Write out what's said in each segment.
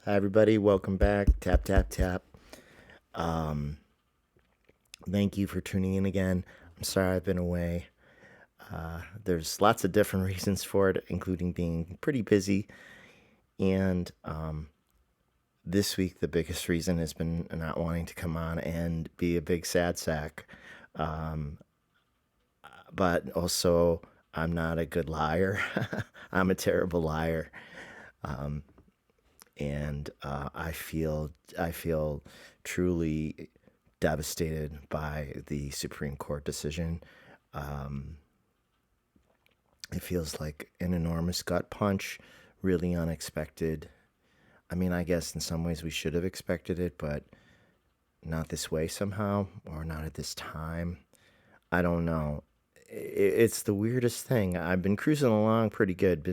Hi, everybody. Welcome back. Tap, tap, tap. Um, Thank you for tuning in again. I'm sorry I've been away. There's lots of different reasons for it, including being pretty busy. And this week, the biggest reason has been not wanting to come on and be a big sad sack. Um, but also, I'm not a good liar. I'm a terrible liar. Um, and I feel truly devastated by the Supreme Court decision. Um, it feels like an enormous gut punch, really unexpected. I mean, I guess in some ways we should have expected it, but not this way somehow, or not at this time. I don't know. It's the weirdest thing. I've been cruising along pretty good.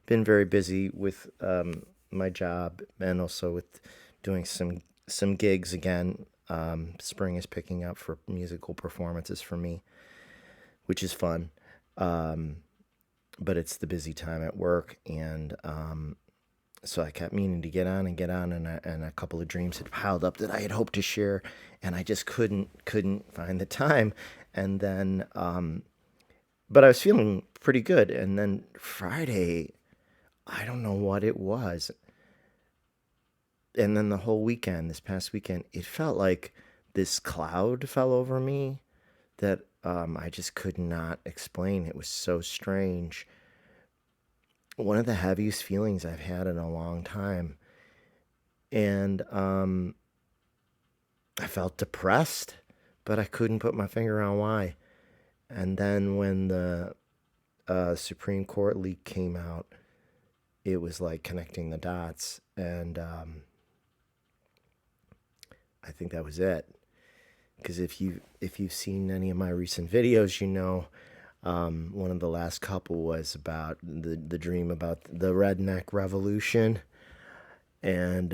Been very busy with my job and also with doing some gigs again. Spring is picking up for musical performances for me, which is fun. Um, but it's the busy time at work, and so I kept meaning to get on and get on, and a couple of dreams had piled up that I had hoped to share, and I just couldn't find the time. And then, but I was feeling pretty good. And then Friday, I don't know what it was, and then the whole weekend, this past weekend, it felt like this cloud fell over me that I just could not explain. It was so strange. One of the heaviest feelings I've had in a long time. And I felt depressed, but I couldn't put my finger on why. And then when the Supreme Court leak came out, it was like connecting the dots. And I think that was it. Because if you've seen any of my recent videos, you know one of the last couple was about the dream about the redneck revolution, and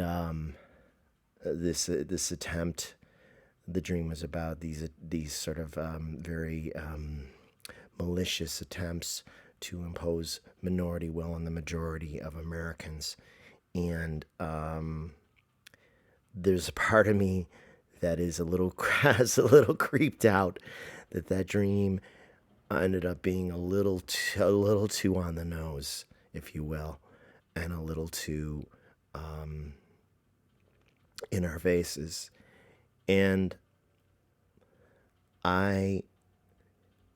this attempt. The dream was about these sort of very malicious attempts to impose minority will on the majority of Americans, and there's a part of me that is a little is a little creeped out that dream ended up being a little too on the nose, if you will, and a little too in our faces. And I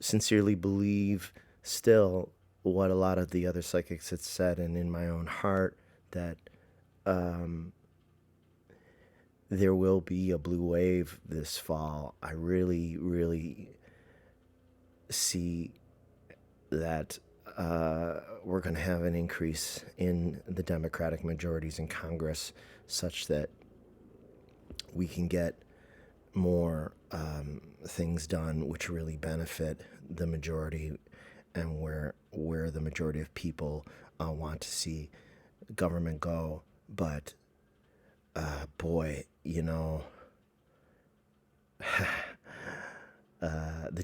sincerely believe still what a lot of the other psychics had said, and in my own heart, that um, there will be a blue wave this fall. I really, really see that we're going to have an increase in the Democratic majorities in Congress, such that we can get more things done which really benefit the majority, and where the majority of people want to see government go. But boy, the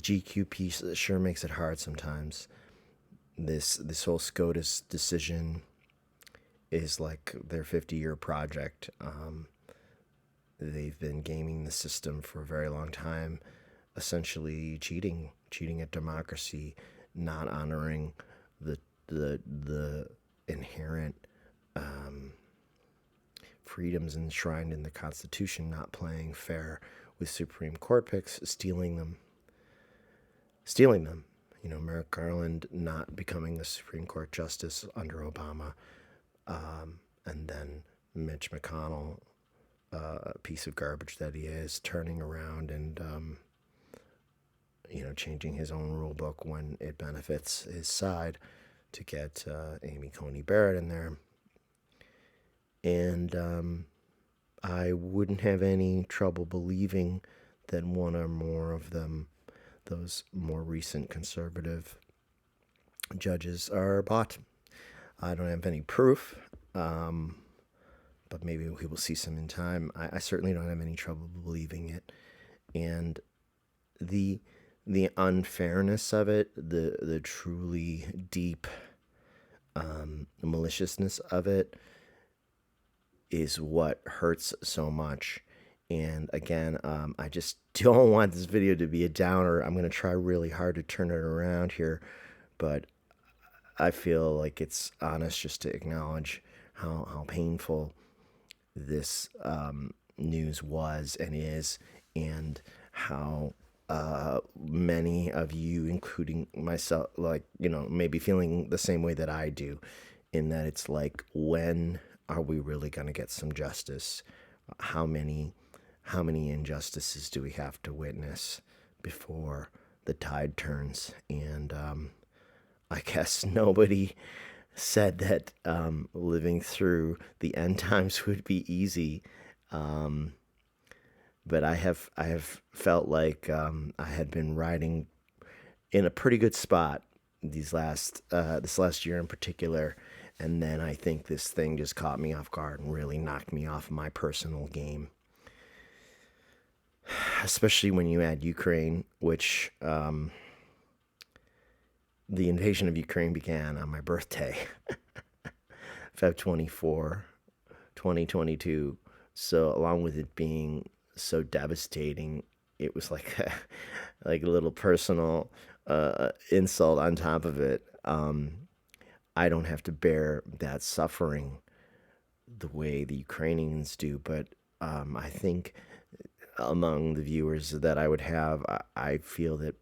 GQ piece sure makes it hard sometimes. This whole SCOTUS decision is like their 50-year project. They've been gaming the system for a very long time, essentially cheating at democracy, not honoring the inherent freedoms enshrined in the Constitution, not playing fair with Supreme Court picks, stealing them. Merrick Garland not becoming the Supreme Court justice under Obama, and then Mitch McConnell, a piece of garbage that he is, turning around and changing his own rule book when it benefits his side to get Amy Coney Barrett in there. And I wouldn't have any trouble believing that one or more of them, those more recent conservative judges, are bought. I don't have any proof, but maybe we will see some in time. I certainly don't have any trouble believing it. And the unfairness of it, the truly deep maliciousness of it, is what hurts so much. And again, I just don't want this video to be a downer. I'm going to try really hard to turn it around here, but I feel like it's honest just to acknowledge how painful this news was and is, and how many of you, including myself, like, maybe feeling the same way that I do, in that it's like, when are we really going to get some justice? How many injustices do we have to witness before the tide turns? And I guess nobody said that living through the end times would be easy. But I have felt like I had been riding in a pretty good spot this last year in particular, and then I think this thing just caught me off guard and really knocked me off my personal game. Especially when you add Ukraine, which the invasion of Ukraine began on my birthday, Feb 24, 2022. So along with it being so devastating, it was like like a little personal insult on top of it. I don't have to bear that suffering the way the Ukrainians do, but I think among the viewers that I would have, I feel that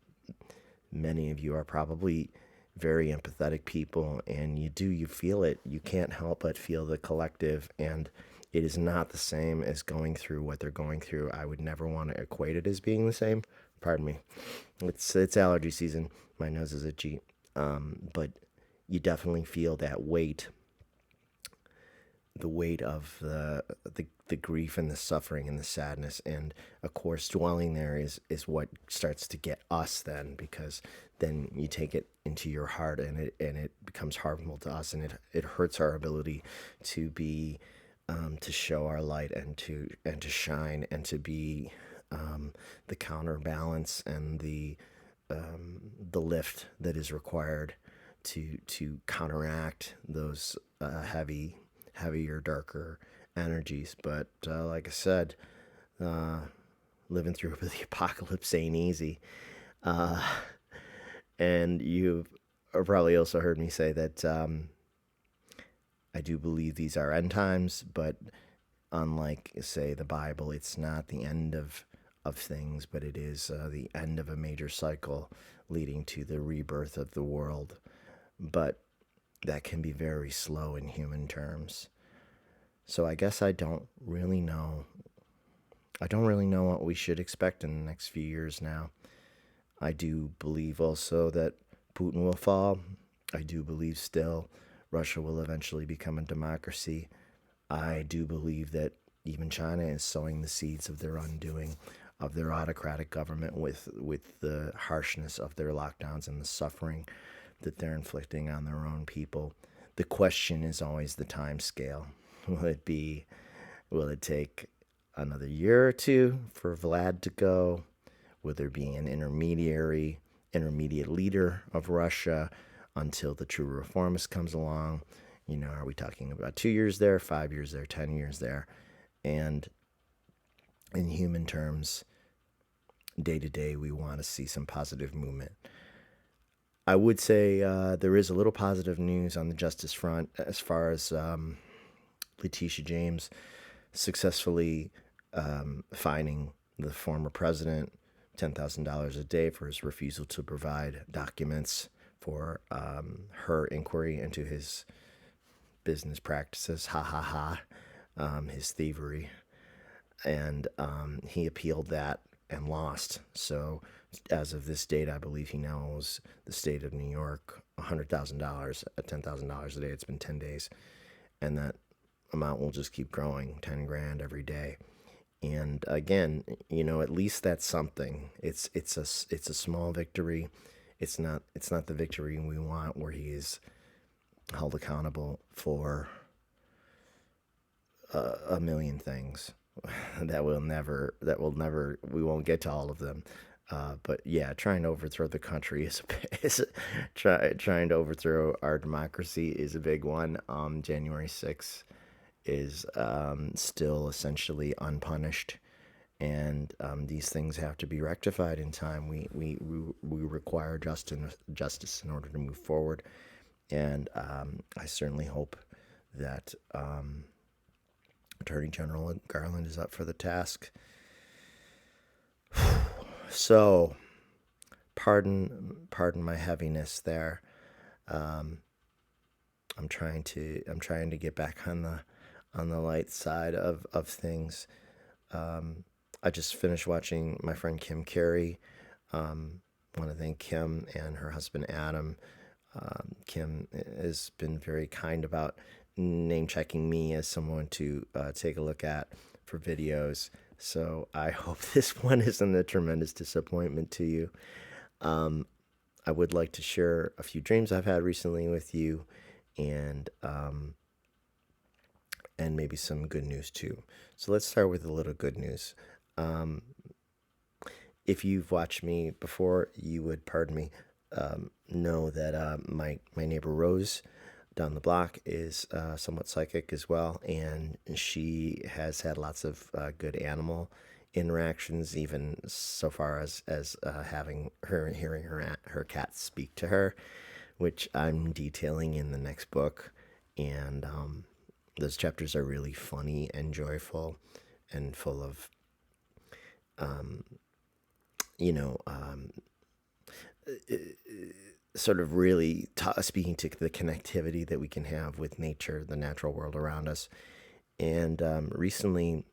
many of you are probably very empathetic people, and you feel it. You can't help but feel the collective, and it is not the same as going through what they're going through. I would never want to equate it as being the same. Pardon me. It's allergy season. My nose is itchy. But you definitely feel that weight, the weight of the grief and the suffering and the sadness. And of course, dwelling there is what starts to get us then, because then you take it into your heart, and it becomes harmful to us, and it hurts our ability to be to show our light, and to shine, and to be the counterbalance and the lift that is required to counteract those heavier, darker energies. But like I said, living through the apocalypse ain't easy. And you've probably also heard me say that I do believe these are end times, but unlike, say, the Bible, it's not the end of things, but it is the end of a major cycle leading to the rebirth of the world. But that can be very slow in human terms. So I guess I don't really know. I don't really know what we should expect in the next few years now. I do believe also that Putin will fall. I do believe still Russia will eventually become a democracy. I do believe that even China is sowing the seeds of their undoing, of their autocratic government, with the harshness of their lockdowns and the suffering that they're inflicting on their own people. The question is always the time scale. Will it take another year or two for Vlad to go? Will there be an intermediate leader of Russia until the true reformist comes along? Are we talking about 2 years there, 5 years there, 10 years there? And in human terms, day to day, we want to see some positive movement. I would say there is a little positive news on the justice front, as far as Letitia James successfully fining the former president $10,000 a day for his refusal to provide documents for her inquiry into his business practices, his thievery. And he appealed that and lost. So as of this date, I believe he now owes the state of New York $100,000 at $10,000 a day. It's been 10 days. And that amount will just keep growing, 10 grand every day. And again, at least that's something. It's a small victory. It's not the victory we want, where he is held accountable for a million things we won't get to all of them. But yeah, trying to overthrow the country trying to overthrow our democracy is a big one. January 6th is still essentially unpunished, and these things have to be rectified in time. We require justice in order to move forward, and I certainly hope that Attorney General Garland is up for the task. So, pardon my heaviness there. I'm trying to get back on the light side of things. I just finished watching my friend Kim Carey. Want to thank Kim and her husband Adam. Kim has been very kind about name checking me as someone to take a look at for videos. So I hope this one isn't a tremendous disappointment to you. I would like to share a few dreams I've had recently with you, and maybe some good news too. So let's start with a little good news. If you've watched me before, you would, pardon me, know that my neighbor Rose down the block is somewhat psychic as well, and she has had lots of good animal interactions, even so far as hearing her cat speak to her, which I'm detailing in the next book. And those chapters are really funny and joyful and full of sort of really speaking to the connectivity that we can have with nature, the natural world around us. And recently,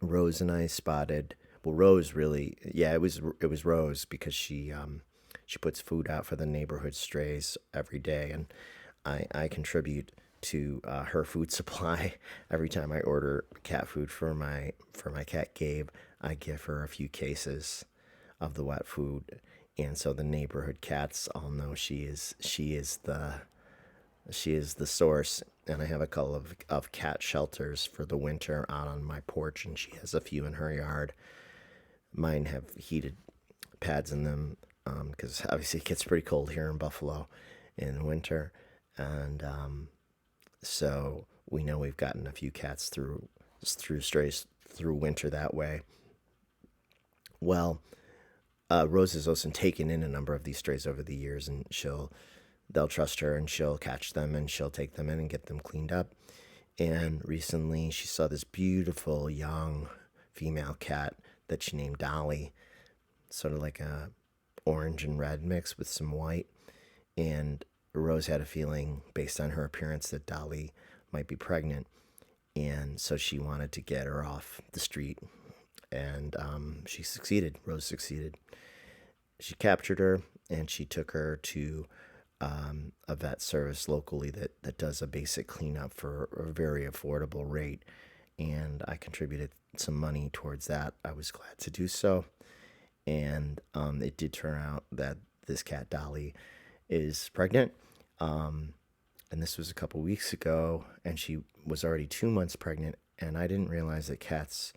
Rose and I spotted. Well, Rose really, yeah, it was Rose, because she puts food out for the neighborhood strays every day, and I contribute to her food supply. Every time I order cat food for my cat Gabe, I give her a few cases of the wet food, and so the neighborhood cats all know she is the source. And I have a couple of cat shelters for the winter out on my porch, and she has a few in her yard. Mine have heated pads in them because obviously it gets pretty cold here in Buffalo in the winter, and so we know we've gotten a few cats through strays through winter that way. Well, Rose has also taken in a number of these strays over the years, and they'll trust her, and she'll catch them, and she'll take them in and get them cleaned up. And recently she saw this beautiful young female cat that she named Dolly, sort of like a orange and red mix with some white. And Rose had a feeling, based on her appearance, that Dolly might be pregnant, and so she wanted to get her off the street. And she succeeded. Rose succeeded. She captured her, and she took her to a vet service locally that does a basic cleanup for a very affordable rate. And I contributed some money towards that. I was glad to do so. And it did turn out that this cat, Dolly, is pregnant. And this was a couple weeks ago, and she was already 2 months pregnant. And I didn't realize that cats,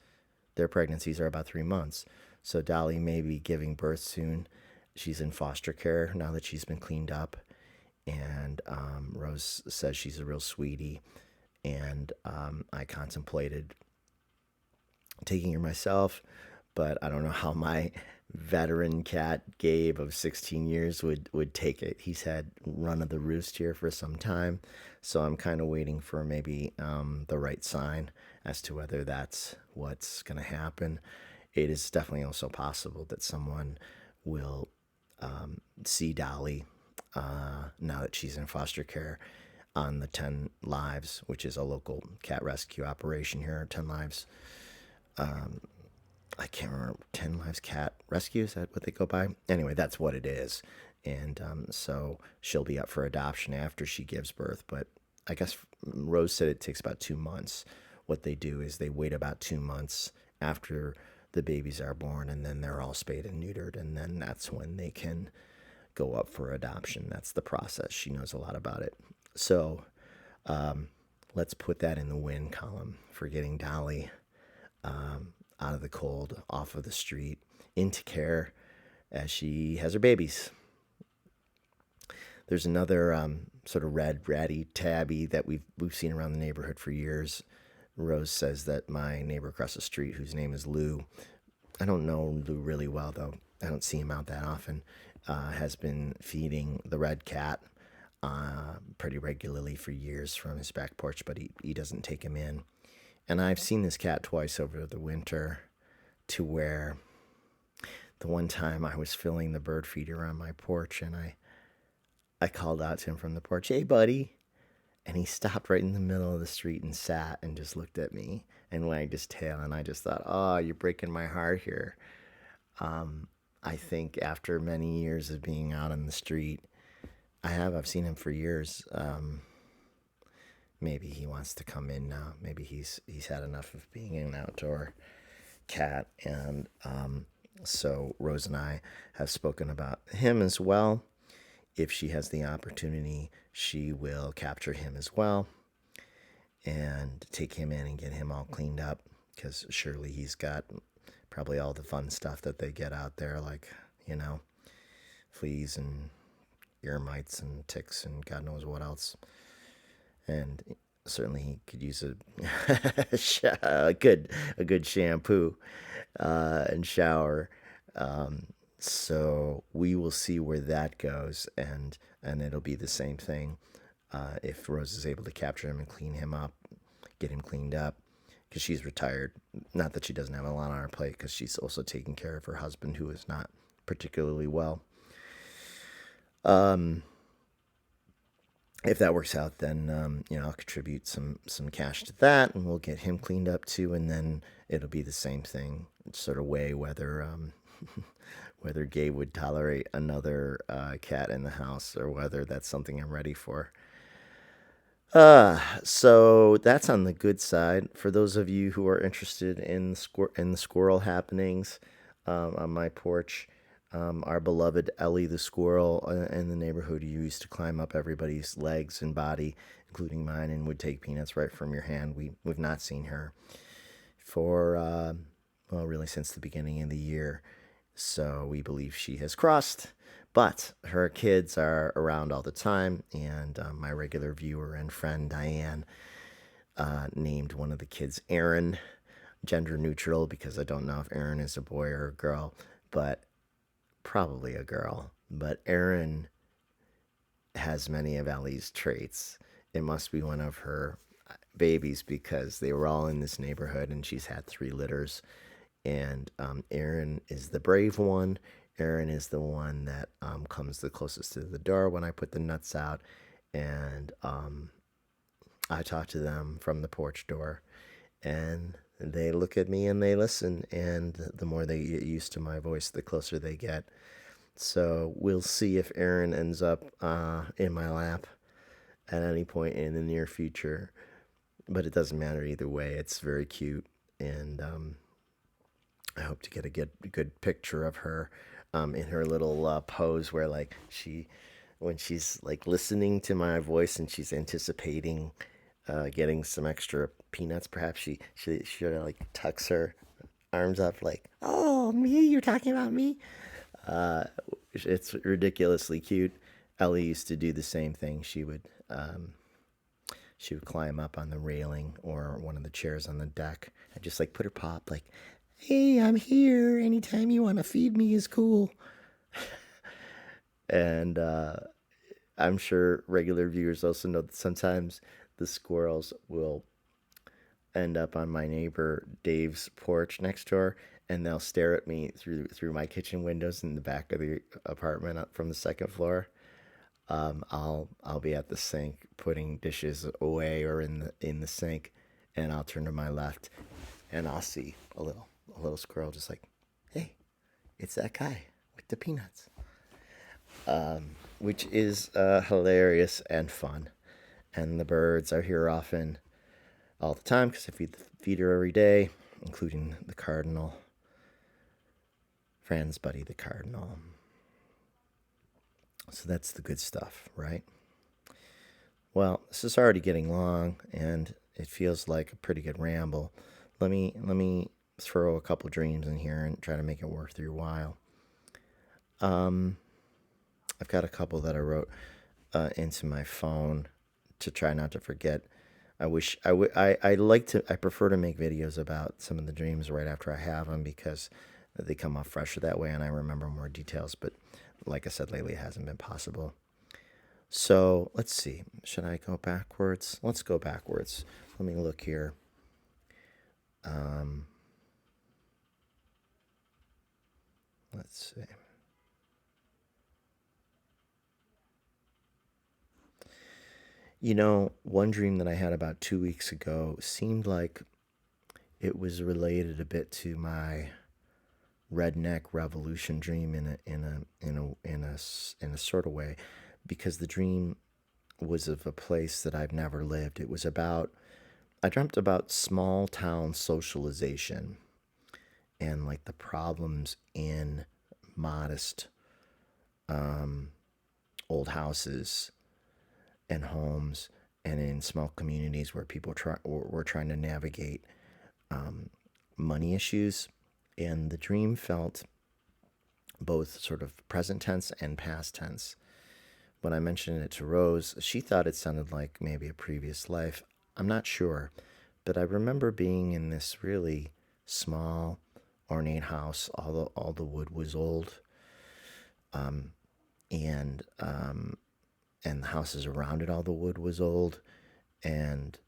their pregnancies are about 3 months. So Dolly may be giving birth soon. She's in foster care now that she's been cleaned up. And Rose says she's a real sweetie. And I contemplated taking her myself, but I don't know how my veteran cat Gabe of 16 years would take it. He's had run of the roost here for some time, so I'm kind of waiting for maybe the right sign as to whether that's what's going to happen. It is definitely also possible that someone will see Dolly now that she's in foster care on the 10 Lives, which is a local cat rescue operation here. 10 Lives. I can't remember, 10 Lives Cat Rescue, is that what they go by? Anyway, that's what it is. And so she'll be up for adoption after she gives birth. But I guess Rose said it takes about 2 months. What they do is they wait about 2 months after the babies are born, and then they're all spayed and neutered. And then that's when they can go up for adoption. That's the process. She knows a lot about it. So let's put that in the win column for getting Dolly out of the cold, off of the street, into care as she has her babies. There's another sort of red ratty tabby that we've seen around the neighborhood for years. Rose says that my neighbor across the street, whose name is Lou, I don't know Lou really well though. I don't see him out that often. Has been feeding the red cat pretty regularly for years from his back porch, but he doesn't take him in. And I've seen this cat twice over the winter, to where the one time I was filling the bird feeder on my porch, and I called out to him from the porch, "Hey, buddy." And he stopped right in the middle of the street and sat and just looked at me and wagged his tail. And I just thought, oh, you're breaking my heart here. I think after many years of being out on the street, I've seen him for years. Maybe he wants to come in now. Maybe he's had enough of being an outdoor cat. And so Rose and I have spoken about him as well. If she has the opportunity, she will capture him as well and take him in and get him all cleaned up, because surely he's got probably all the fun stuff that they get out there, like, fleas and ear mites and ticks and God knows what else. And certainly he could use a good shampoo and shower. So we will see where that goes, and it'll be the same thing if Rose is able to capture him and clean him up, get him cleaned up, because she's retired. Not that she doesn't have a lot on her plate, because she's also taking care of her husband, who is not particularly well. If that works out, then I'll contribute some cash to that, and we'll get him cleaned up too, and then it'll be the same thing. Sort of weigh whether whether Gabe would tolerate another cat in the house, or whether that's something I'm ready for. So that's on the good side. For those of you who are interested in the squirrel happenings on my porch, our beloved Ellie the squirrel in the neighborhood who used to climb up everybody's legs and body, including mine, and would take peanuts right from your hand. We've not seen her for really since the beginning of the year. So we believe she has crossed, but her kids are around all the time, and my regular viewer and friend Diane named one of the kids Aaron, gender neutral, because I don't know if Aaron is a boy or a girl, but probably a girl. But Aaron has many of Ellie's traits. It must be one of her babies, because they were all in this neighborhood, and she's had 3 litters. And Aaron is the brave one. Aaron is the one that comes the closest to the door when I put the nuts out. And I talk to them from the porch door. And they look at me and they listen. And the more they get used to my voice, the closer they get. So we'll see if Aaron ends up in my lap at any point in the near future. But it doesn't matter either way. It's very cute. And I hope to get a good picture of her in her little pose where, like, when she's like listening to my voice and she's anticipating getting some extra peanuts. Perhaps she should have, like, tucks her arms up, like, "Oh, me? You're talking about me?" It's ridiculously cute. Ellie used to do the same thing. She would climb up on the railing or one of the chairs on the deck and just, like, put her paw up, like, "Hey, I'm here. Anytime you want to feed me is cool." And I'm sure regular viewers also know that sometimes the squirrels will end up on my neighbor Dave's porch next door, and they'll stare at me through my kitchen windows in the back of the apartment up from the second floor. I'll be at the sink putting dishes away or in the sink, and I'll turn to my left, and I'll see a little squirrel just like, "Hey, it's that guy with the peanuts," which is hilarious and fun. And the birds are here often, all the time, because I feed her every day, including the cardinal, Fran's buddy, the cardinal. So that's the good stuff, right? Well, this is already getting long, and it feels like a pretty good ramble. Let me throw a couple dreams in here and try to make it worth your while. I've got a couple that I wrote. into my phone to try not to forget. I wish I like to, I prefer to make videos about some of the dreams right after I have them because they come off fresher that way and I remember more details. But like I said, lately it hasn't been possible. So let's see. Should I go backwards? Let's go backwards. Let me look here. Um, let's see. One dream that I had about 2 weeks ago seemed like it was related a bit to my redneck revolution dream in a sort of way, because the dream was of a place that I've never lived. It was about, I dreamt about small town socialization and like the problems in modest old houses and homes and in small communities where people were trying to navigate money issues. And the dream felt both sort of present tense and past tense. When I mentioned it to Rose, she thought it sounded like maybe a previous life. I'm not sure, but I remember being in this really small, ornate house. All the wood was old, and and the houses around it, all the wood was old, and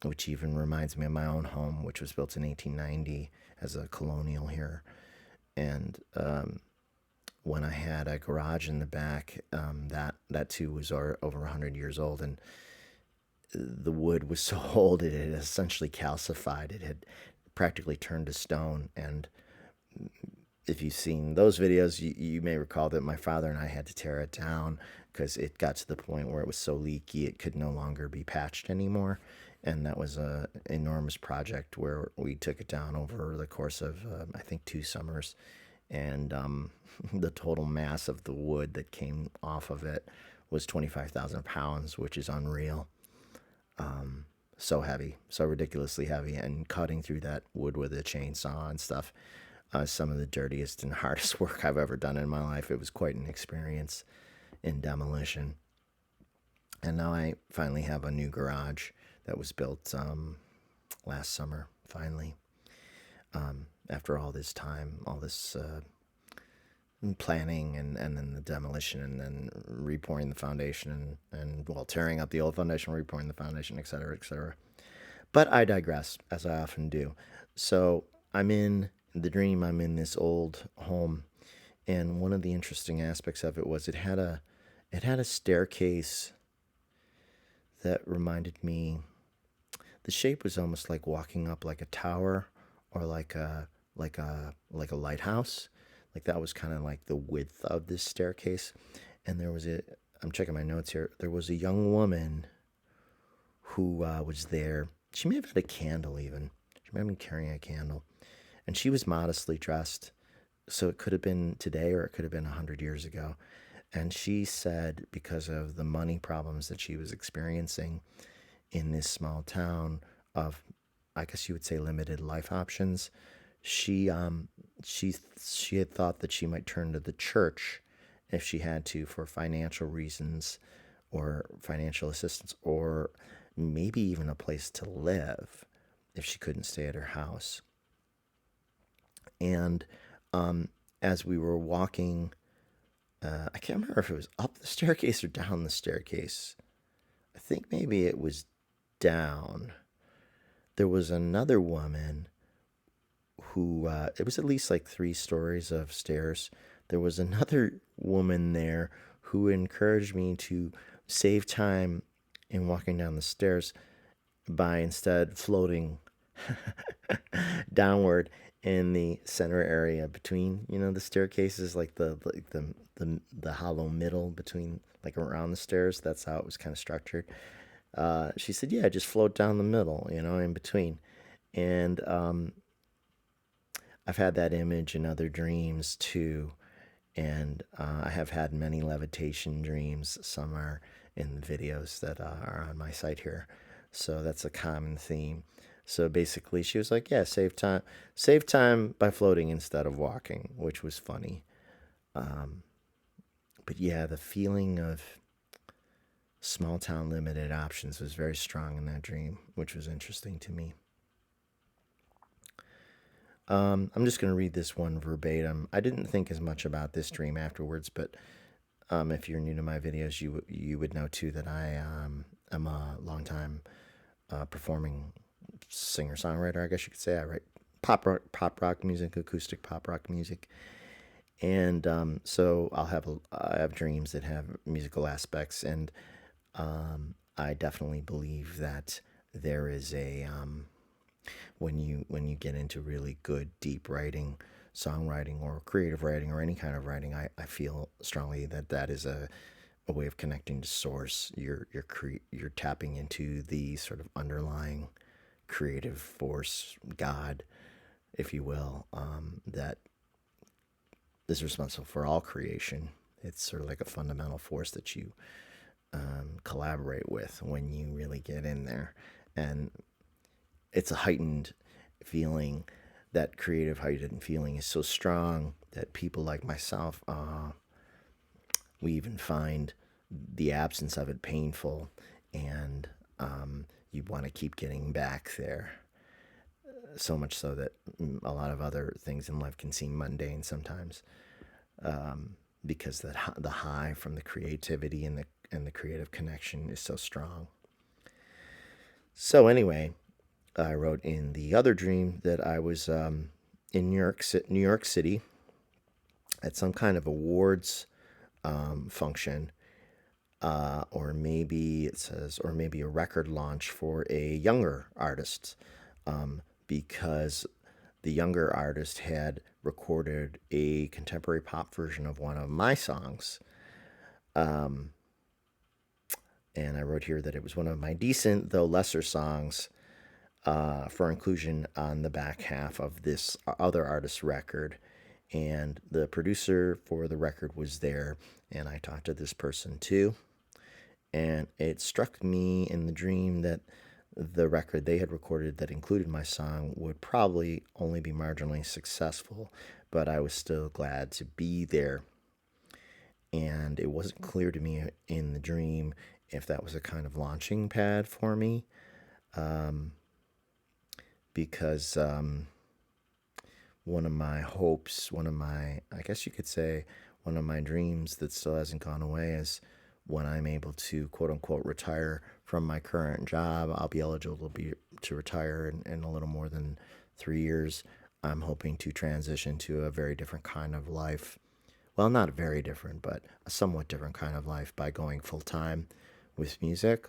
which even reminds me of my own home, which was built in 1890 as a colonial here. And when I had a garage in the back, that too was over 100 years old, and the wood was so old it had essentially calcified. It had practically turned to stone. And if you've seen those videos, you may recall that my father and I had to tear it down because it got to the point where it was so leaky it could no longer be patched anymore. And that was an enormous project where we took it down over the course of, I think, 2 summers. And the total mass of the wood that came off of it was 25,000 pounds, which is unreal. So heavy, so ridiculously heavy, and cutting through that wood with a chainsaw and stuff. Some of the dirtiest and hardest work I've ever done in my life. It was quite an experience in demolition. And now I finally have a new garage that was built last summer, finally. After all this time, all this planning and then the demolition and then repouring the foundation and well, tearing up the old foundation, repouring the foundation, et cetera, et cetera. But I digress, as I often do. So I'm in the dream, I'm in this old home, and one of the interesting aspects of it was it had a staircase that reminded me, the shape was almost like walking up like a tower or like a lighthouse. Like that was kind of like the width of this staircase. And there was I'm checking my notes here. There was a young woman who was there. She may have had a candle even. She may have been carrying a candle. And she was modestly dressed. So it could have been today or it could have been 100 years ago. And she said because of the money problems that she was experiencing in this small town of, I guess you would say, limited life options, she had thought that she might turn to the church if she had to for financial reasons or financial assistance or maybe even a place to live if she couldn't stay at her house. And as we were walking, I can't remember if it was up the staircase or down the staircase. I think maybe it was down. There was another woman who, it was at least like 3 stories of stairs. There was another woman there who encouraged me to save time in walking down the stairs by instead floating downward in the center area between, the staircases, like the hollow middle between, like around the stairs. That's how it was kind of structured. She said, yeah, just float down the middle, in between. And I've had that image in other dreams too. And I have had many levitation dreams. Some are in the videos that are on my site here. So that's a common theme. So basically she was like, yeah, save time by floating instead of walking, which was funny. But yeah, the feeling of small town limited options was very strong in that dream, which was interesting to me. I'm just going to read this one verbatim. I didn't think as much about this dream afterwards, but if you're new to my videos, you would know too that I am a longtime performing singer songwriter. I guess you could say I write pop rock music, acoustic pop rock music, and so I have dreams that have musical aspects, and I definitely believe that there is a when you get into really good deep writing, songwriting or creative writing or any kind of writing, I feel strongly that that is a way of connecting to source. You're tapping into the sort of underlying creative force, God, if you will, that is responsible for all creation. It's sort of like a fundamental force that you collaborate with when you really get in there, and it's a heightened feeling. That creative heightened feeling is so strong that people like myself, we even find the absence of it painful, and you want to keep getting back there. So much so that a lot of other things in life can seem mundane sometimes, because the high from the creativity and the creative connection is so strong. So anyway, I wrote in the other dream that I was in New York City at some kind of awards function, or maybe it says, or maybe a record launch for a younger artist, because the younger artist had recorded a contemporary pop version of one of my songs. And I wrote here that it was one of my decent, though lesser songs, for inclusion on the back half of this other artist's record. And the producer for the record was there, and I talked to this person too. And it struck me in the dream that the record they had recorded that included my song would probably only be marginally successful, but I was still glad to be there. And it wasn't clear to me in the dream if that was a kind of launching pad for me, because one of my hopes, I guess you could say, one of my dreams that still hasn't gone away is when I'm able to, quote unquote, retire from my current job. I'll be eligible to retire in a little more than 3 years. I'm hoping to transition to a very different kind of life. Well, not very different, but a somewhat different kind of life by going full time with music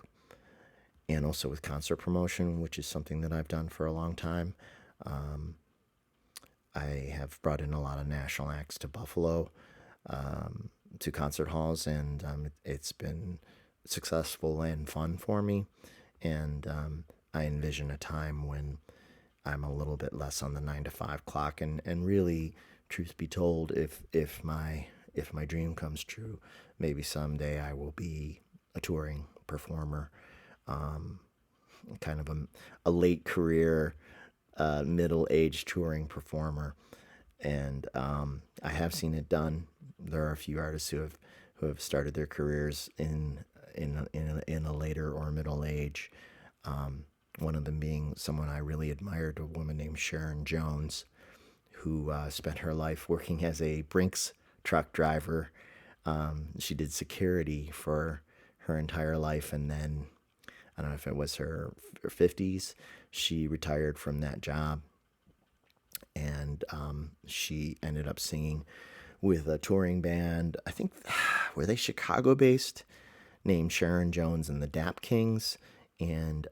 and also with concert promotion, which is something that I've done for a long time. I have brought in a lot of national acts to Buffalo, to concert halls, and it's been successful and fun for me. And I envision a time when I'm a little bit less on the 9 to 5 clock, and really, truth be told, if my dream comes true, maybe someday I will be a touring performer, kind of a late career, middle-aged touring performer. And I have seen it done. There are a few artists who have started their careers in a later or middle age. One of them being someone I really admired, a woman named Sharon Jones, who spent her life working as a Brinks truck driver. She did security for her entire life, and then I don't know if it was her 50s, she retired from that job, and she ended up singing with a touring band. I think, were they Chicago based, named Sharon Jones and the Dap Kings. And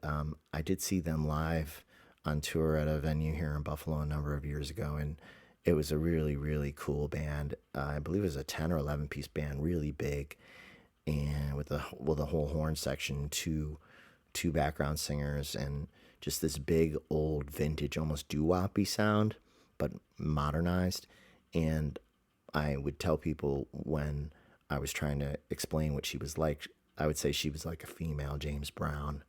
I did see them live on tour at a venue here in Buffalo a number of years ago, and it was a really, really cool band. I believe it was a 10 or 11 piece band, really big, and with a whole horn section, two background singers, and just this big old vintage, almost doo-woppy sound, but modernized. And I would tell people when I was trying to explain what she was like, I would say she was like a female James Brown.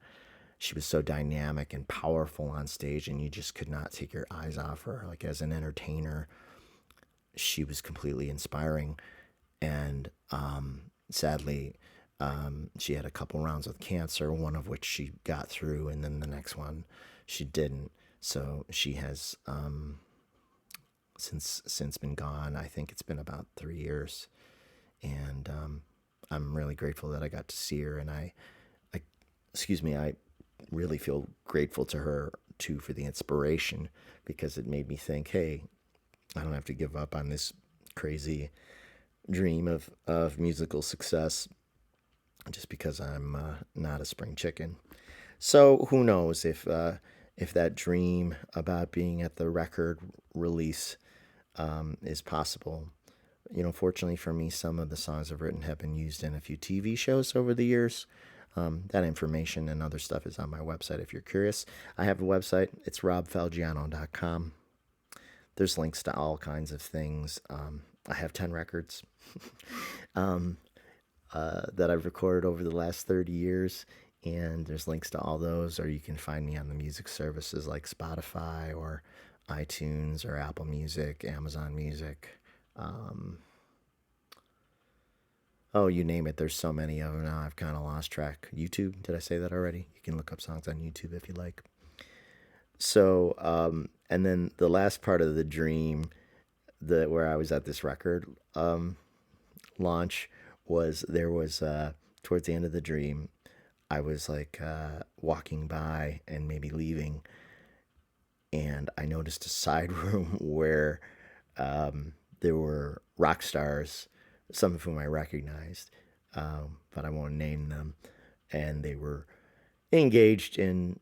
She was so dynamic and powerful on stage, and you just could not take your eyes off her. Like, as an entertainer, she was completely inspiring. And sadly, she had a couple rounds with cancer, one of which she got through, and then the next one she didn't. So she has since been gone. I think it's been about 3 years, and I'm really grateful that I got to see her. And I excuse me, I really feel grateful to her too for the inspiration, because it made me think, hey, I don't have to give up on this crazy dream of musical success just because I'm not a spring chicken. So who knows if that dream about being at the record release is possible. You know, fortunately for me, some of the songs I've written have been used in a few TV shows over the years. That information and other stuff is on my website if you're curious. I have a website. It's robfalgiano.com. There's links to all kinds of things. I have 10 records that I've recorded over the last 30 years, and there's links to all those, or you can find me on the music services like Spotify or iTunes or Apple Music, Amazon Music. Oh, you name it. There's so many of them now. I've kind of lost track. YouTube, did I say that already? You can look up songs on YouTube if you like. So, and then the last part of the dream, where I was at this record launch, was there was towards the end of the dream, I was like walking by and maybe leaving, and I noticed a side room where there were rock stars, some of whom I recognized, but I won't name them, and they were engaged in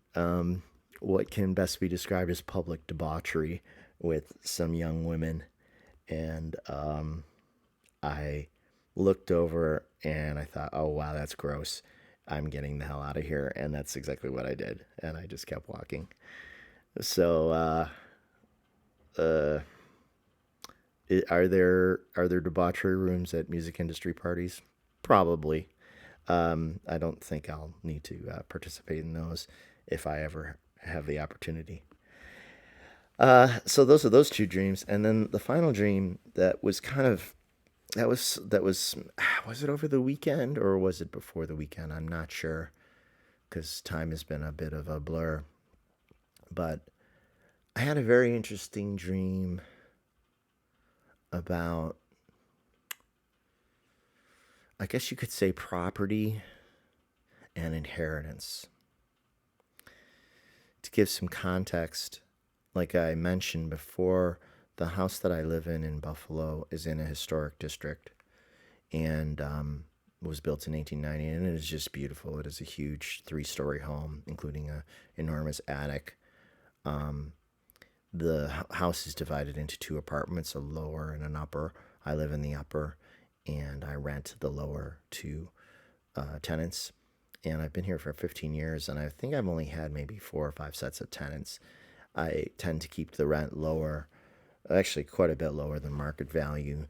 what can best be described as public debauchery with some young women. And I looked over and I thought, oh, wow, that's gross. I'm getting the hell out of here. And that's exactly what I did. And I just kept walking. So, are there debauchery rooms at music industry parties? Probably. I don't think I'll need to participate in those if I ever have the opportunity. So those are those two dreams, and then the final dream that was kind of was it over the weekend or was it before the weekend? I'm not sure because time has been a bit of a blur. But I had a very interesting dream about, I guess you could say, property and inheritance. To give some context, like I mentioned before, the house that I live in Buffalo is in a historic district, and was built in 1890, and it is just beautiful. It is a huge 3-story home, including an enormous attic. The house is divided into 2 apartments, a lower and an upper. I live in the upper, and I rent the lower to tenants. And I've been here for 15 years, and I think I've only had maybe 4 or 5 sets of tenants. I tend to keep the rent lower, actually quite a bit lower than market value,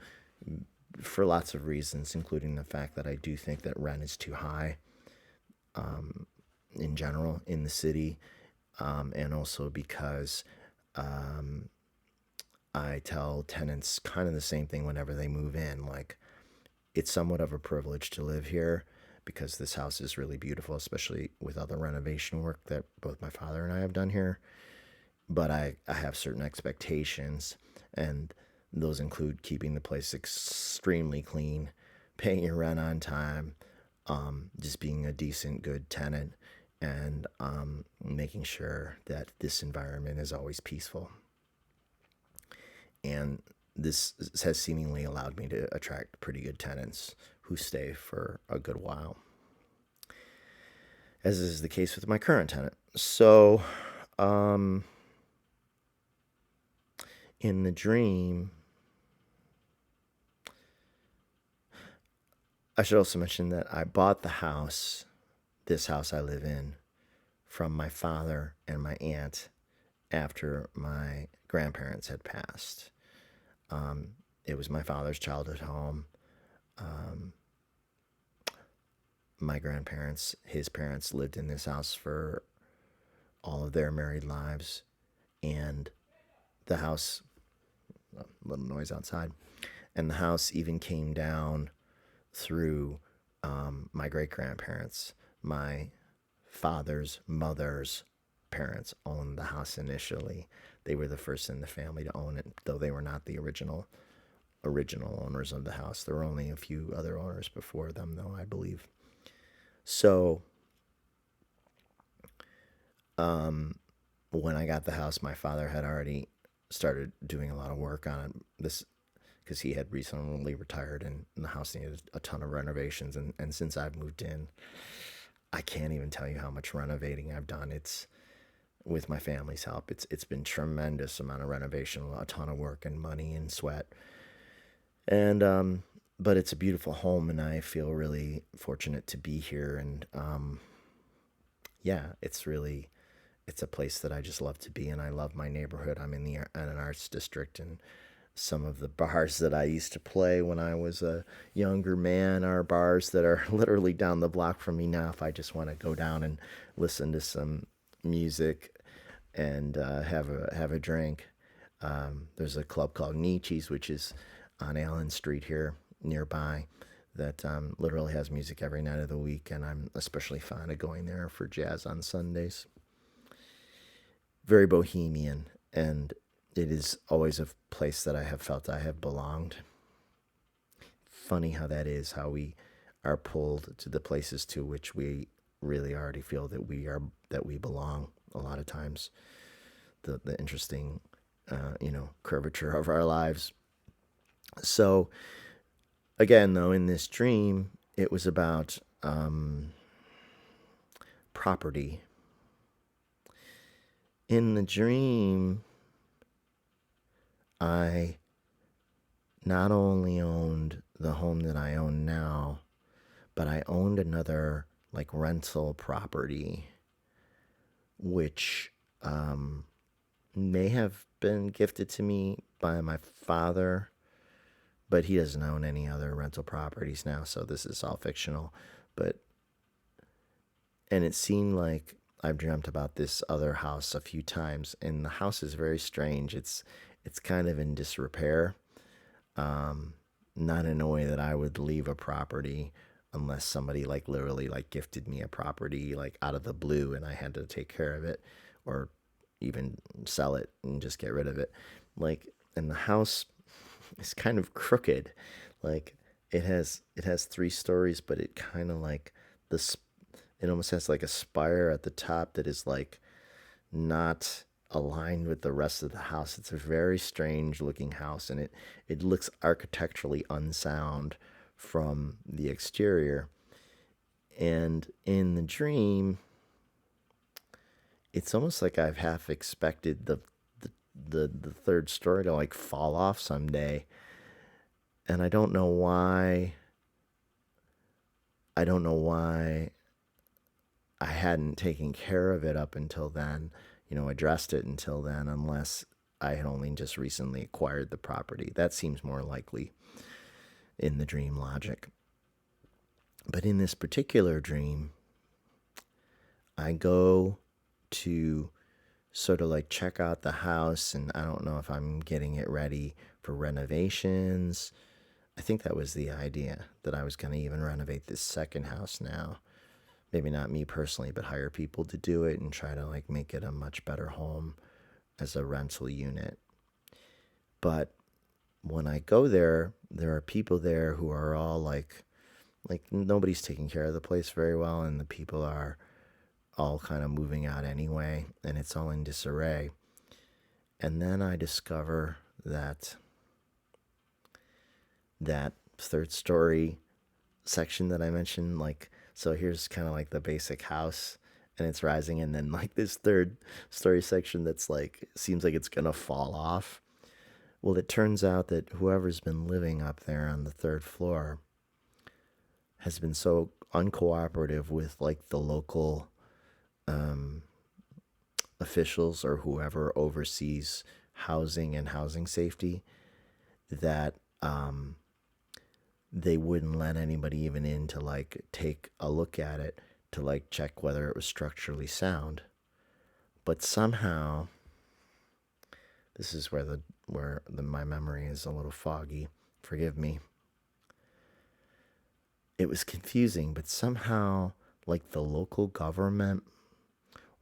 for lots of reasons, including the fact that I do think that rent is too high in general in the city, and also because I tell tenants kind of the same thing whenever they move in. Like, it's somewhat of a privilege to live here because this house is really beautiful, especially with all the renovation work that both my father and I have done here. But I have certain expectations, and those include keeping the place extremely clean, paying your rent on time, just being a decent, good tenant, and making sure that this environment is always peaceful. And this has seemingly allowed me to attract pretty good tenants who stay for a good while, as is the case with my current tenant. So, in the dream, I should also mention that I bought this house I live in, from my father and my aunt after my grandparents had passed. It was my father's childhood home. My grandparents, his parents, lived in this house for all of their married lives, and the house, a little noise outside, And the house even came down through my great grandparents. My father's mother's parents owned the house initially. They were the first in the family to own it, though they were not the original owners of the house. There were only a few other owners before them, though, I believe. So when I got the house, my father had already started doing a lot of work on it. This because he had recently retired, and the house needed a ton of renovations. And since I've moved in, I can't even tell you how much renovating I've done. It's with my family's help. It's been tremendous amount of renovation, a ton of work and money and sweat. And but it's a beautiful home, and I feel really fortunate to be here. And yeah, it's a place that I just love to be in. I love my neighborhood. I'm in an arts district, and some of the bars that I used to play when I was a younger man are bars that are literally down the block from me now. If I just want to go down and listen to some music and have a drink, there's a club called Nietzsche's, which is on Allen Street here nearby, that literally has music every night of the week, and I'm especially fond of going there for jazz on Sundays. Very bohemian, and it is always a place that I have felt I have belonged. Funny how that is, how we are pulled to the places to which we really already feel that we belong. A lot of times, the interesting, curvature of our lives. So again, though, in this dream, it was about property. In the dream, I not only owned the home that I own now, but I owned another like rental property, which may have been gifted to me by my father, but he doesn't own any other rental properties now, so this is all fictional. And it seemed like I've dreamt about this other house a few times, and the house is very strange. It's kind of in disrepair. Not in a way that I would leave a property unless somebody like literally like gifted me a property like out of the blue and I had to take care of it, or even sell it and just get rid of it. Like, and the house is kind of crooked. Like it has 3 stories, but it kind of like this. It almost has like a spire at the top that is like not aligned with the rest of the house. It's a very strange looking house, and it looks architecturally unsound from the exterior. And in the dream, it's almost like I've half expected the 3rd story to like fall off someday. And I don't know why. I don't know why I hadn't taken care of it up until then, addressed it until then, unless I had only just recently acquired the property. That seems more likely in the dream logic. But in this particular dream, I go to sort of like check out the house, and I don't know if I'm getting it ready for renovations. I think that was the idea, that I was going to even renovate this second house now. Maybe not me personally, but hire people to do it and try to like make it a much better home as a rental unit. But when I go there, there are people there who are all like nobody's taking care of the place very well, and the people are all kind of moving out anyway, and it's all in disarray. And then I discover that 3rd story section that I mentioned, like, so here's kind of like the basic house, and it's rising, and then like this 3rd story section that's like seems like it's gonna fall off. Well, it turns out that whoever's been living up there on the 3rd floor has been so uncooperative with like the local officials or whoever oversees housing and housing safety, that they wouldn't let anybody even in to like take a look at it to like check whether it was structurally sound. But somehow, this is where my memory is a little foggy. forgive me. It was confusing, but somehow, like the local government,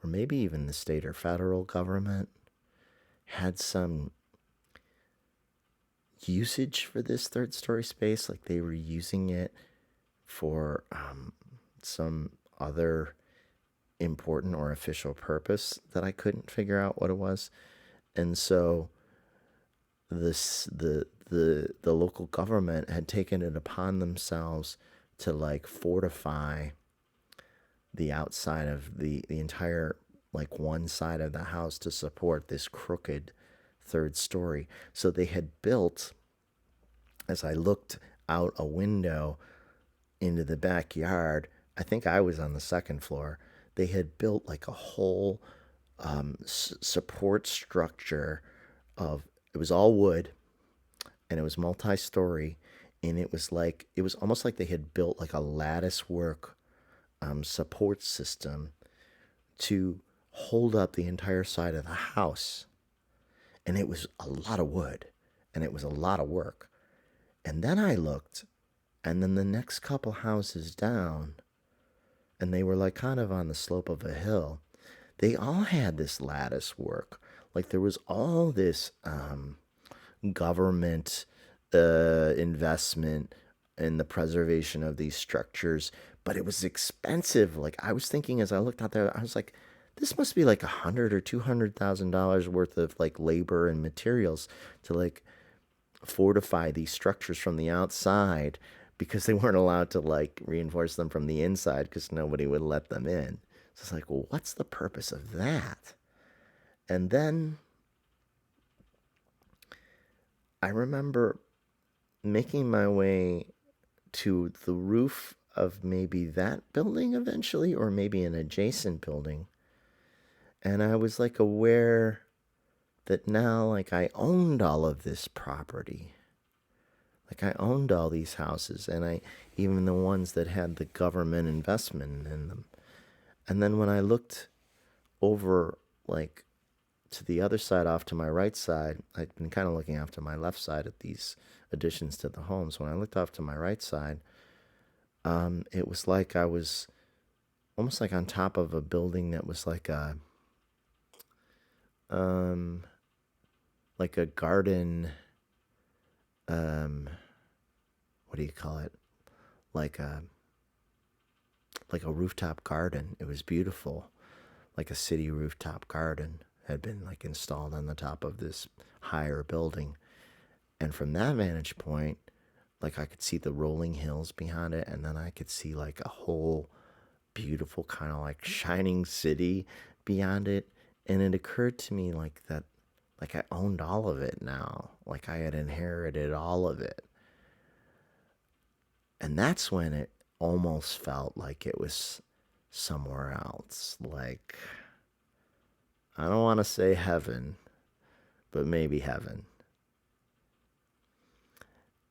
or maybe even the state or federal government, had some usage for this third story space. Like they were using it for some other important or official purpose that I couldn't figure out what it was. And so the local government had taken it upon themselves to like fortify the outside of the entire, like one side of the house, to support this crooked third story. So they had built, as I looked out a window into the backyard, I think I was on the second floor, they had built like a whole support structure of, it was all wood and it was multi-story, and it was almost like they had built like a lattice work support system to hold up the entire side of the house. And it was a lot of wood and it was a lot of work. And then I looked, and then the next couple houses down, and they were like kind of on the slope of a hill, they all had this lattice work. Like there was all this government investment in the preservation of these structures, but it was expensive. Like I was thinking as I looked out there, I was like, this must be like $100,000 or $200,000 worth of like labor and materials to like fortify these structures from the outside, because they weren't allowed to like reinforce them from the inside because nobody would let them in. So it's like, well, what's the purpose of that? And then I remember making my way to the roof of maybe that building eventually, or maybe an adjacent building. And I was like aware that now, like, I owned all of this property. Like I owned all these houses, and I, even the ones that had the government investment in them. And then when I looked over, like, to the other side off to my right side, I'd been kind of looking off to my left side at these additions to the homes. When I looked off to my right side, it was like I was almost like on top of a building that was um, like a garden, what do you call it? Like a, like a rooftop garden. It was beautiful, like a city rooftop garden had been like installed on the top of this higher building. And from that vantage point, like I could see the rolling hills behind it, and then I could see like a whole beautiful kind of like shining city beyond it. And it occurred to me like that, like I owned all of it now, like I had inherited all of it. And that's when it almost felt like it was somewhere else. Like, I don't want to say heaven, but maybe heaven.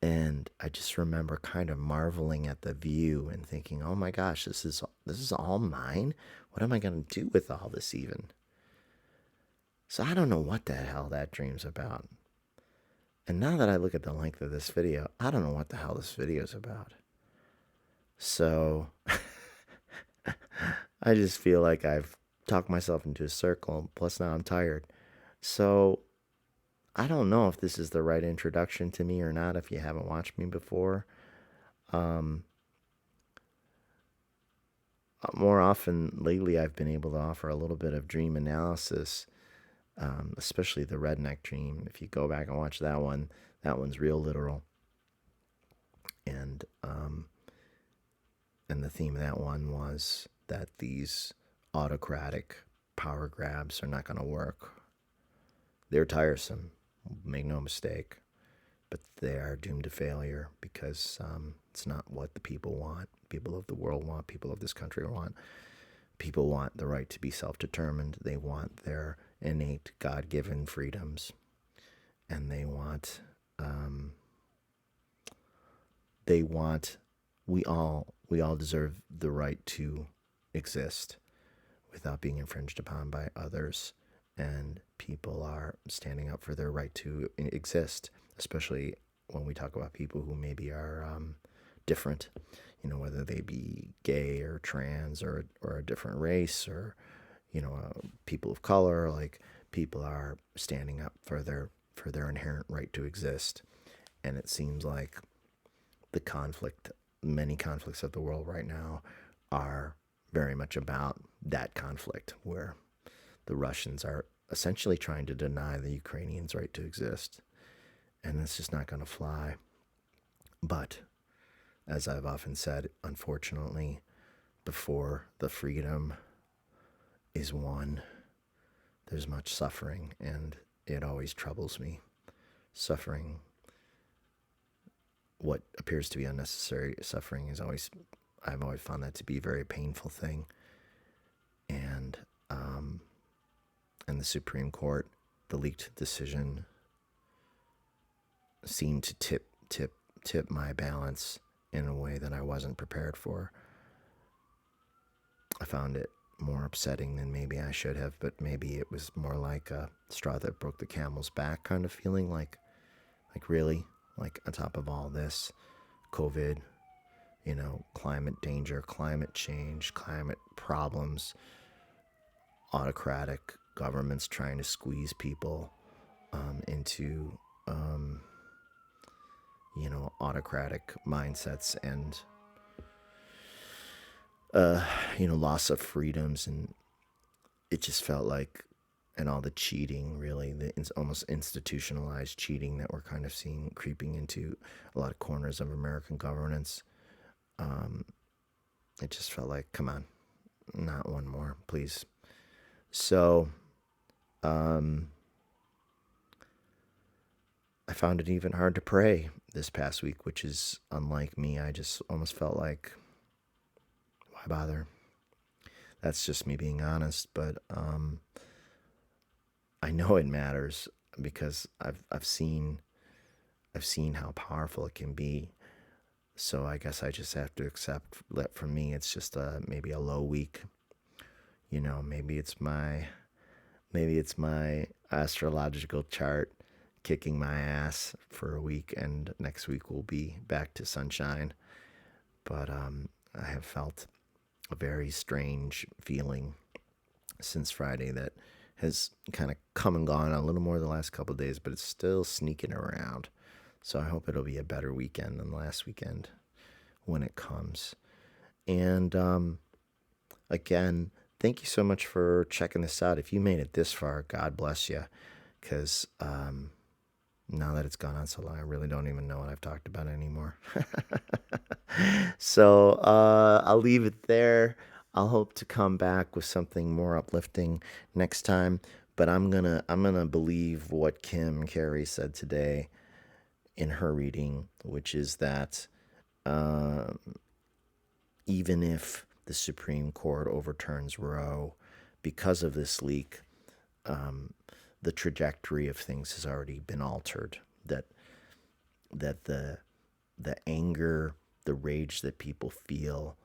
And I just remember kind of marveling at the view and thinking, "Oh my gosh, this is all mine. What am I going to do with all this even?" So I don't know what the hell that dream's about. And now that I look at the length of this video, I don't know what the hell this video's about. So I just feel like I've talked myself into a circle. Plus now I'm tired. So I don't know if this is the right introduction to me or not, if you haven't watched me before. More often lately, I've been able to offer a little bit of dream analysis, especially the redneck dream. If you go back and watch that one's real literal. And the theme of that one was that these autocratic power grabs are not going to work. They're tiresome, make no mistake, but they are doomed to failure because it's not what the people want. People of the world want, people of this country want. People want the right to be self-determined. They want their innate God-given freedoms, and they want we all deserve the right to exist without being infringed upon by others, and people are standing up for their right to exist, especially when we talk about people who maybe are different, whether they be gay or trans or a different race or, people of color, like people are standing up for their inherent right to exist. And it seems like the conflict, many conflicts of the world right now are very much about that conflict where the Russians are essentially trying to deny the Ukrainians' right to exist. And it's just not going to fly. But as I've often said, unfortunately, before the freedom is won, there's much suffering, and it always troubles me. Suffering, what appears to be unnecessary suffering, I've always found that to be a very painful thing. And the Supreme Court, the leaked decision seemed to tip my balance in a way that I wasn't prepared for. I found it more upsetting than maybe I should have, but maybe it was more like a straw that broke the camel's back kind of feeling, like really, like on top of all this, COVID, climate danger, climate change, climate problems, autocratic governments trying to squeeze people into, autocratic mindsets and, loss of freedoms. And it just felt like, and all the cheating, really, the almost institutionalized cheating that we're kind of seeing creeping into a lot of corners of American governance. It just felt like, come on, not one more, please. So, I found it even hard to pray this past week, which is unlike me. I just almost felt like, why bother? That's just me being honest, but I know it matters because I've seen how powerful it can be. So I guess I just have to accept that for me it's just maybe a low week. Maybe it's my astrological chart kicking my ass for a week, and next week we'll be back to sunshine. But I have felt a very strange feeling since Friday that has kind of come and gone a little more the last couple of days, but it's still sneaking around. So I hope it'll be a better weekend than last weekend when it comes. And again, thank you so much for checking this out. If you made it this far, God bless you. Because now that it's gone on so long, I really don't even know what I've talked about anymore. So I'll leave it there. I'll hope to come back with something more uplifting next time. But I'm gonna believe what Kim Carey said today in her reading, which is that even if the Supreme Court overturns Roe, because of this leak, the trajectory of things has already been altered. That the anger, the rage that people feel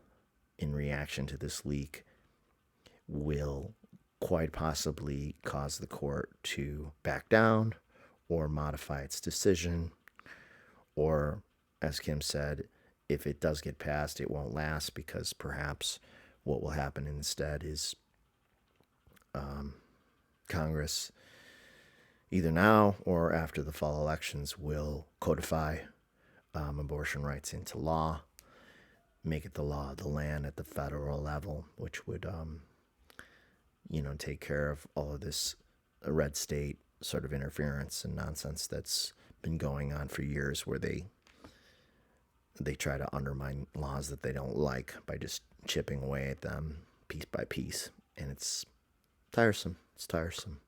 in reaction to this leak will quite possibly cause the court to back down or modify its decision. Or, as Kim said, if it does get passed, it won't last, because perhaps what will happen instead is Congress, either now or after the fall elections, will codify abortion rights into law, make it the law of the land at the federal level, which would, take care of all of this red state sort of interference and nonsense that's been going on for years, where they try to undermine laws that they don't like by just chipping away at them piece by piece. And it's tiresome. It's tiresome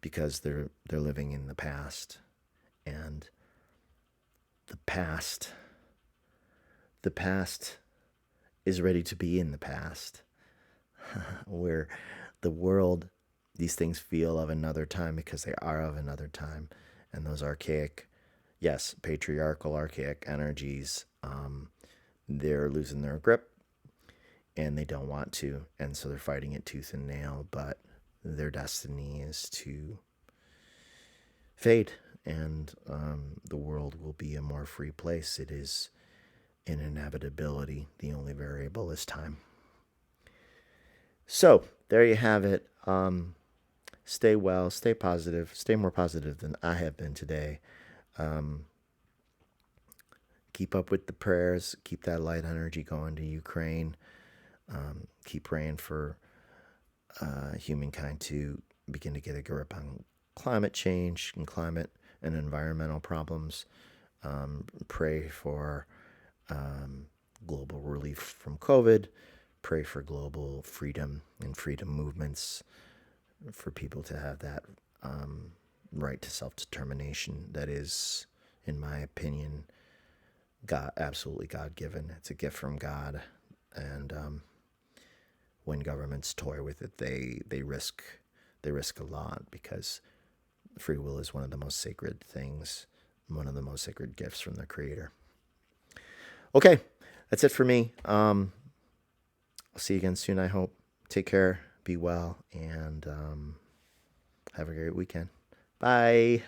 because they're living in the past, and the past is ready to be in the past, where the world, these things feel of another time because they are of another time. And those archaic, yes, patriarchal, archaic energies, they're losing their grip, and they don't want to. And so they're fighting it tooth and nail, but their destiny is to fade and the world will be a more free place. It is an inevitability. The only variable is time. So there you have it. Stay well, stay positive, stay more positive than I have been today. Keep up with the prayers, keep that light energy going to Ukraine. Keep praying for humankind to begin to get a grip on climate change and climate and environmental problems. Pray for global relief from COVID. Pray for global freedom and freedom movements, for people to have that right to self-determination that is, in my opinion, absolutely God-given. It's a gift from God, and when governments toy with it, they risk a lot, because free will is one of the most sacred things, one of the most sacred gifts from the Creator. Okay, that's it for me. I'll see you again soon, I hope. Take care, be well, and have a great weekend. Bye.